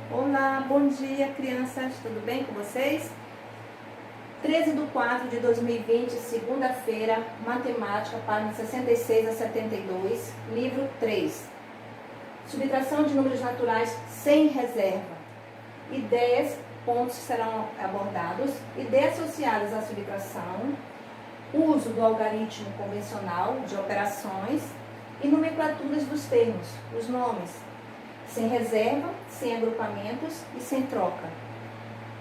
Olá, bom dia crianças, tudo bem com vocês? 13/4/2020, segunda-feira, matemática, página 66 a 72, livro 3. Subtração de números naturais sem reserva. Ideias, pontos que serão abordados, ideias associadas à subtração, uso do algarismo convencional de operações e nomenclaturas dos termos, os nomes, sem reserva, sem agrupamentos e sem troca.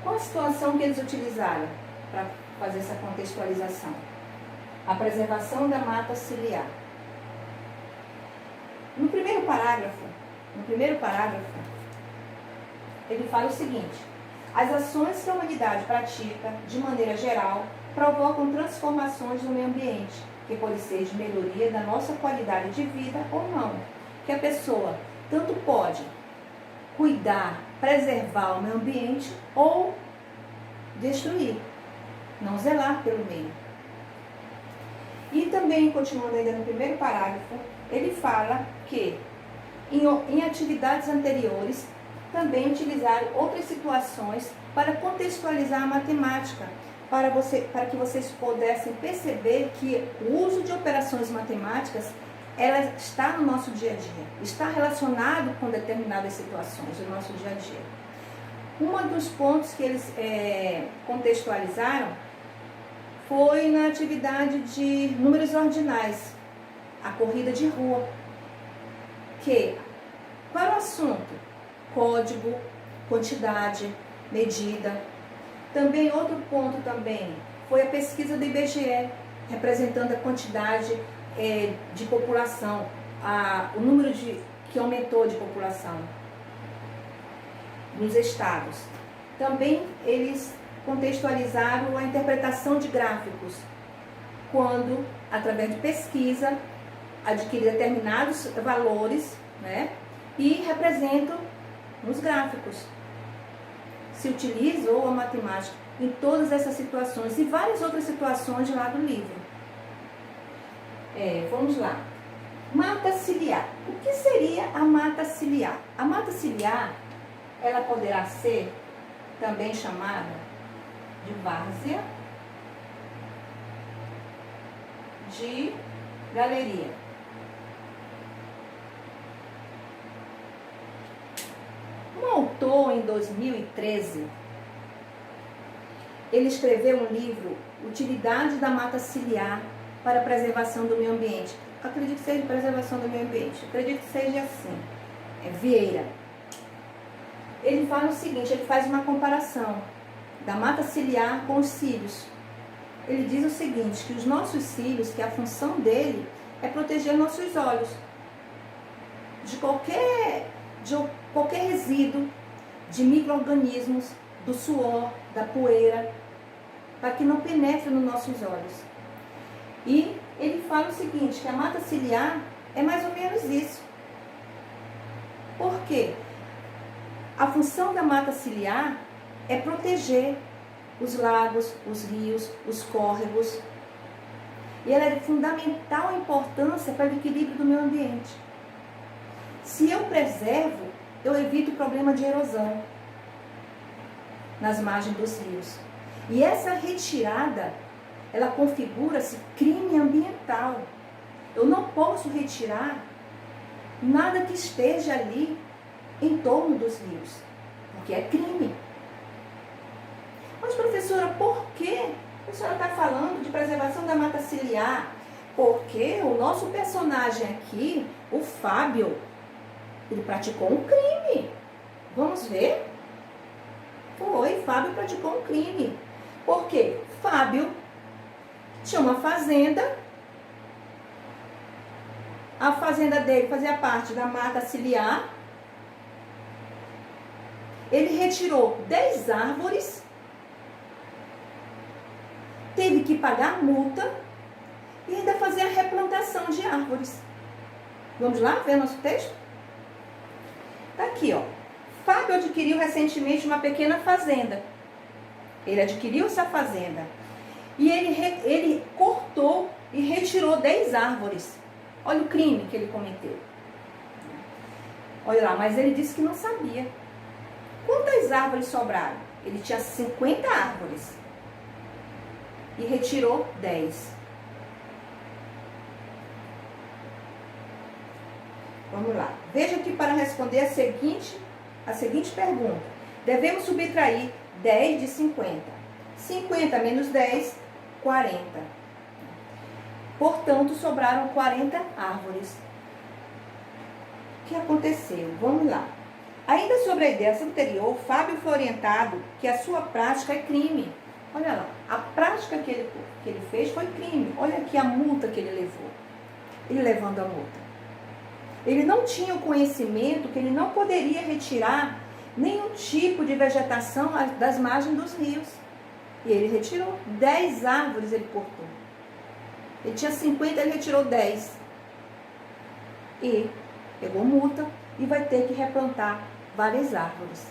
Qual a situação que eles utilizaram para fazer essa contextualização? A preservação da mata ciliar. No primeiro parágrafo, ele fala o seguinte: as ações que a humanidade pratica, de maneira geral, provocam transformações no meio ambiente, que pode ser de melhoria da nossa qualidade de vida ou não, que a pessoa tanto pode cuidar, preservar o meio ambiente ou destruir, não zelar pelo meio. E também, continuando ainda no primeiro parágrafo, ele fala que em atividades anteriores também utilizaram outras situações para contextualizar a matemática, para que vocês pudessem perceber que o uso de operações matemáticas ela está no nosso dia a dia, está relacionado com determinadas situações do nosso dia a dia. Um dos pontos que eles contextualizaram foi na atividade de números ordinais, a corrida de rua, que para o assunto, código, quantidade, medida. Também outro ponto também foi a pesquisa do IBGE, representando a quantidade de população, o número que aumentou de população nos estados. Também eles contextualizaram a interpretação de gráficos, quando, através de pesquisa, adquire determinados valores, né, e representam nos gráficos. Se utilizou a matemática em todas essas situações e várias outras situações lá do livro. Vamos lá. Mata ciliar. O que seria a mata ciliar? A mata ciliar, ela poderá ser também chamada de várzea, de galeria. Um autor, em 2013, ele escreveu um livro, Utilidade da Mata Ciliar para a Preservação do Meio Ambiente. Acredito que seja preservação do meio ambiente. Acredito que seja assim. Vieira. Ele fala o seguinte, ele faz uma comparação da mata ciliar com os cílios. Ele diz o seguinte, que os nossos cílios, que a função dele é proteger nossos olhos de qualquer resíduo de micro-organismos, do suor, da poeira, para que não penetre nos nossos olhos. E ele fala o seguinte, que a mata ciliar é mais ou menos isso. Por quê? A função da mata ciliar é proteger os lagos, os rios, os córregos. E ela é de fundamental importância para o equilíbrio do meio ambiente. Se eu preservo, eu evito o problema de erosão nas margens dos rios. E essa retirada, ela configura-se crime ambiental. Eu não posso retirar nada que esteja ali em torno dos rios, porque é crime. Mas, professora, por que a senhora está falando de preservação da mata ciliar? Porque o nosso personagem aqui, o Fábio, ele praticou um crime. Vamos ver? Fábio praticou um crime. Por quê? Fábio tinha uma fazenda. A fazenda dele fazia parte da mata ciliar. Ele retirou 10 árvores. Teve que pagar multa e ainda fazer a replantação de árvores. Vamos lá ver nosso texto? Tá aqui, ó. Fábio adquiriu recentemente uma pequena fazenda. Ele adquiriu essa fazenda. E ele cortou e retirou 10 árvores. Olha o crime que ele cometeu. Olha lá, mas ele disse que não sabia. Quantas árvores sobraram? Ele tinha 50 árvores e retirou 10. Vamos lá. Veja que para responder a seguinte pergunta, devemos subtrair 10 de 50. 50 menos 10, 40. Portanto, sobraram 40 árvores. O que aconteceu? Vamos lá. Ainda sobre a ideia anterior, Fábio foi orientado que a sua prática é crime. Olha lá, a prática que ele fez foi crime. Olha aqui a multa que ele levou. Ele levando a multa. Ele não tinha o conhecimento que ele não poderia retirar nenhum tipo de vegetação das margens dos rios. E ele retirou 10 árvores, ele cortou. Ele tinha 50, ele retirou 10. E pegou multa e vai ter que replantar várias árvores.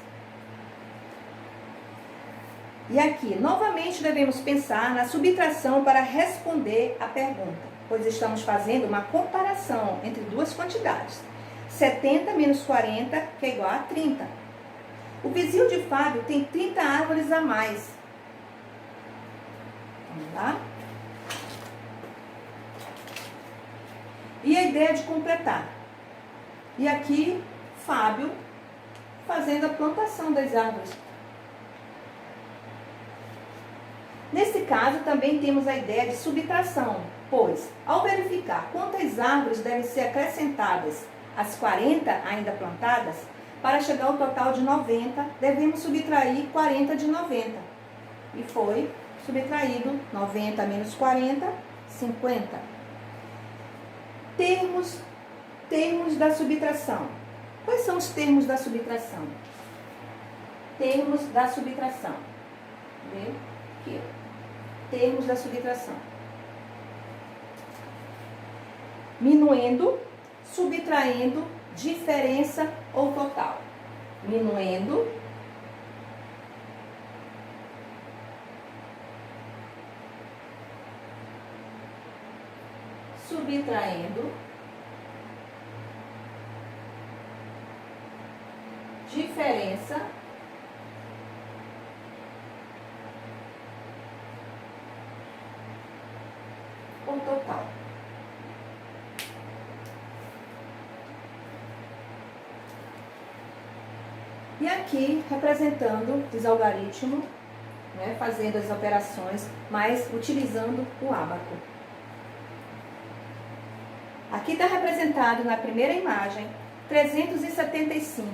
E aqui, novamente, devemos pensar na subtração para responder à pergunta, pois estamos fazendo uma comparação entre duas quantidades. 70 menos 40, que é igual a 30. O vizinho de Fábio tem 30 árvores a mais. Vamos lá? E a ideia de completar. E aqui, Fábio fazendo a plantação das árvores. Nesse caso, também temos a ideia de subtração, pois, ao verificar quantas árvores devem ser acrescentadas às 40 ainda plantadas, para chegar ao total de 90, devemos subtrair 40 de 90. E foi subtraído 90 menos 40, 50. Termos da subtração. Quais são os termos da subtração? Termos da subtração. Vê? Aqui, ó. Termos da subtração. Minuendo, subtraindo, diferença ou total. Minuendo, subtraindo, diferença ou total. E aqui, representando os algoritmos, né, fazendo as operações, mas utilizando o ábaco. Aqui está representado na primeira imagem 375.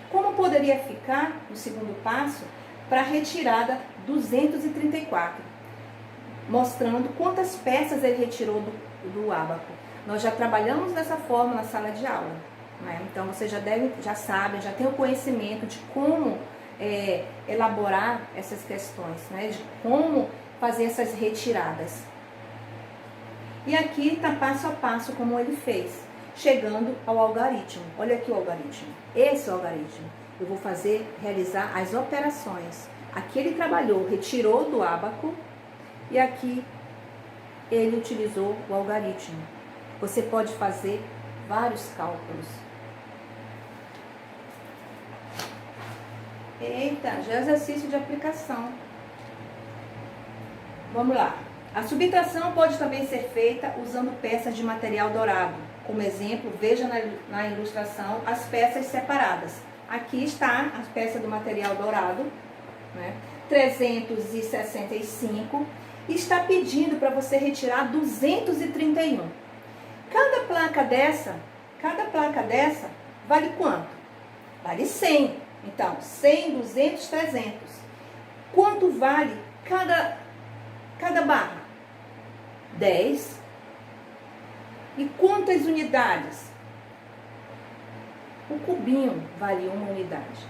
Como poderia ficar o segundo passo para a retirada 234, mostrando quantas peças ele retirou do ábaco. Nós já trabalhamos dessa forma na sala de aula, né? Então você já sabe, já tem o conhecimento de como elaborar essas questões, né? De como fazer essas retiradas. E aqui está passo a passo como ele fez, chegando ao algoritmo. Olha aqui o algoritmo. Esse é o algoritmo. Eu vou realizar as operações. Aqui ele trabalhou, retirou do ábaco e aqui ele utilizou o algoritmo. Você pode fazer vários cálculos. Eita, já é exercício de aplicação. Vamos lá. A subtração pode também ser feita usando peças de material dourado. Como exemplo, veja na ilustração as peças separadas. Aqui está as peças do material dourado, né? 365. E está pedindo para você retirar 231. Cada placa dessa vale quanto? Vale 100. Então, 100, 200, 300. Quanto vale cada barra? 10. E quantas unidades? O cubinho vale uma unidade.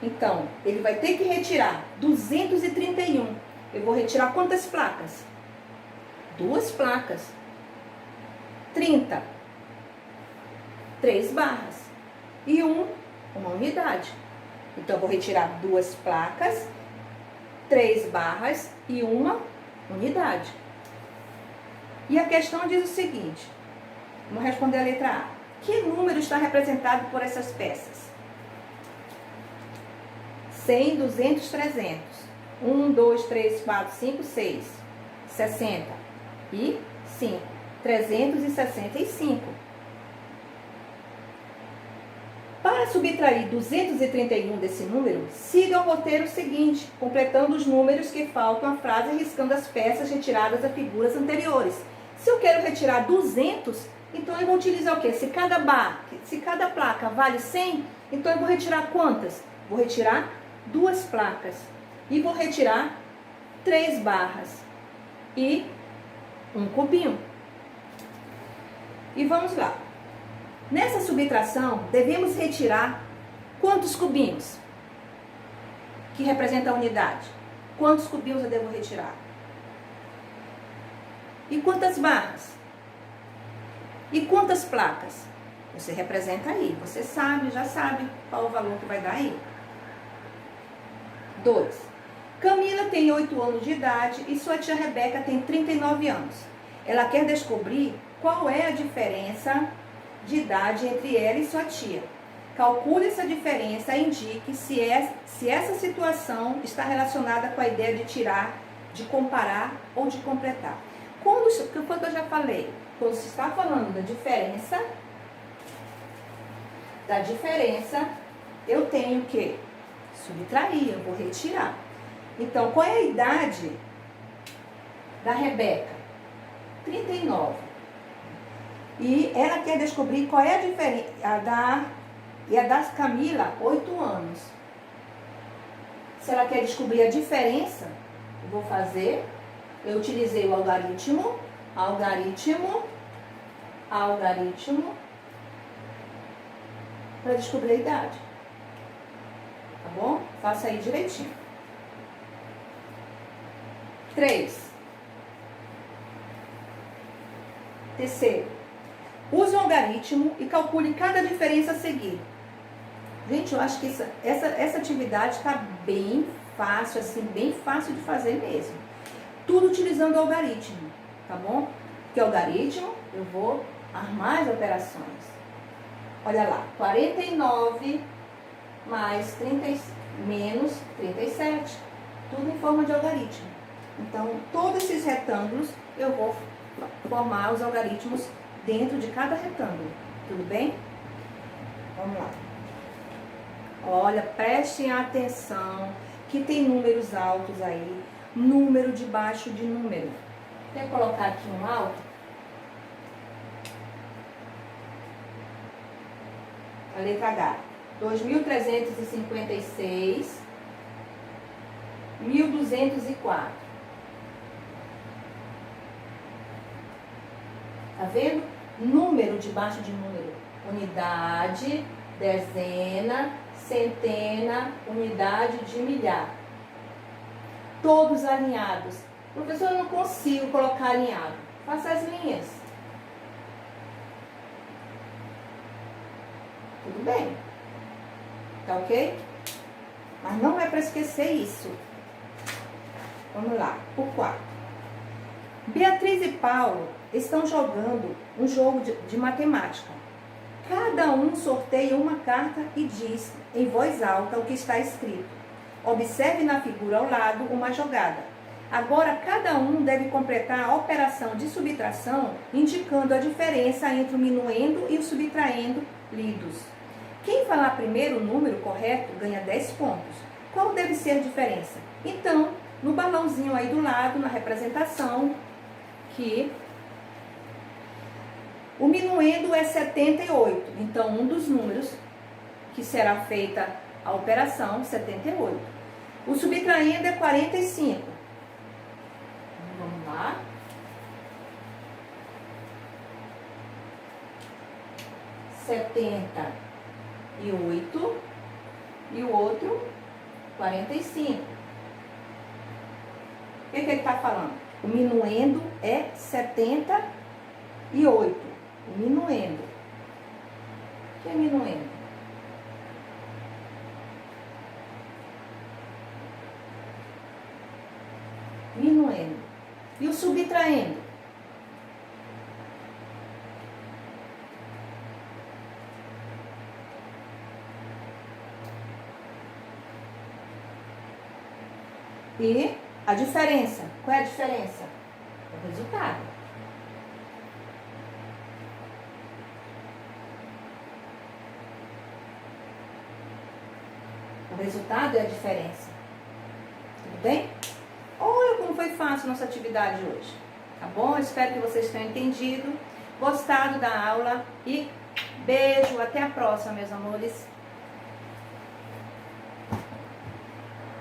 Então, ele vai ter que retirar 231. Eu vou retirar quantas placas? 2 placas. 30. 3 barras. E uma unidade. Então, eu vou retirar 2 placas, 3 barras e uma unidade. E a questão diz o seguinte. Vamos responder a letra A. Que número está representado por essas peças? 100, 200, 300. 1, 2, 3, 4, 5, 6. 65. 365. Para subtrair 231 desse número, siga o roteiro seguinte, completando os números que faltam à frase e riscando as peças retiradas das figuras anteriores. Se eu quero retirar 200, então eu vou utilizar o quê? Se cada placa vale 100, então eu vou retirar quantas? Vou retirar 2 placas. E vou retirar 3 barras. E um cubinho. E vamos lá. Nessa subtração, devemos retirar quantos cubinhos? Que representa a unidade. Quantos cubinhos eu devo retirar? E quantas barras? E quantas placas? Você representa aí. Você sabe, já sabe qual o valor que vai dar aí. 2. Camila tem 8 anos de idade e sua tia Rebeca tem 39 anos. Ela quer descobrir qual é a diferença de idade entre ela e sua tia. Calcule essa diferença e indique se essa situação está relacionada com a ideia de tirar, de comparar ou de completar. Quando eu já falei, quando se está falando da diferença, eu tenho que subtrair, eu vou retirar. Então, qual é a idade da Rebeca? 39. E ela quer descobrir qual é a diferença. E a da Camila, 8 anos. Se ela quer descobrir a diferença, eu vou fazer. Eu utilizei o algarismo, para descobrir a idade. Tá bom? Faça aí direitinho. 3. Terceiro. Use o algarismo e calcule cada diferença a seguir. Gente, eu acho que essa atividade está bem fácil, assim, bem fácil de fazer mesmo. Tudo utilizando o algarismo, tá bom? Porque o algarismo, eu vou armar as operações. Olha lá, 49 mais 30, menos 37. Tudo em forma de algarismo. Então, todos esses retângulos, eu vou formar os algarismos dentro de cada retângulo. Tudo bem? Vamos lá. Olha, prestem atenção que tem números altos aí, número debaixo de número. Quer colocar aqui um alto? A letra H. 2.356, 1.204. Tá vendo? Número debaixo de número. Unidade, dezena, centena, unidade de milhar. Todos alinhados. Professor, eu não consigo colocar alinhado. Faça as linhas. Tudo bem. Tá ok? Mas não é para esquecer isso. Vamos lá. O 4. Beatriz e Paulo estão jogando um jogo de matemática. Cada um sorteia uma carta e diz em voz alta o que está escrito. Observe na figura ao lado uma jogada. Agora, cada um deve completar a operação de subtração, indicando a diferença entre o minuendo e o subtraindo lidos. Quem falar primeiro o número correto ganha 10 pontos. Qual deve ser a diferença? Então, no balãozinho aí do lado, na representação, que o minuendo é 78. Então, um dos números que será feita a operação, 78. O subtraindo é 45. Vamos lá. 78 e o outro 45. O que ele está falando? O minuendo é 78. O minuendo. O que é minuendo? Minuendo. E o subtraindo? E a diferença. Qual é a diferença? O resultado. O resultado é a diferença. Tudo bem? Olha como foi fácil nossa atividade hoje. Tá bom? Espero que vocês tenham entendido, gostado da aula e beijo. Até a próxima, meus amores.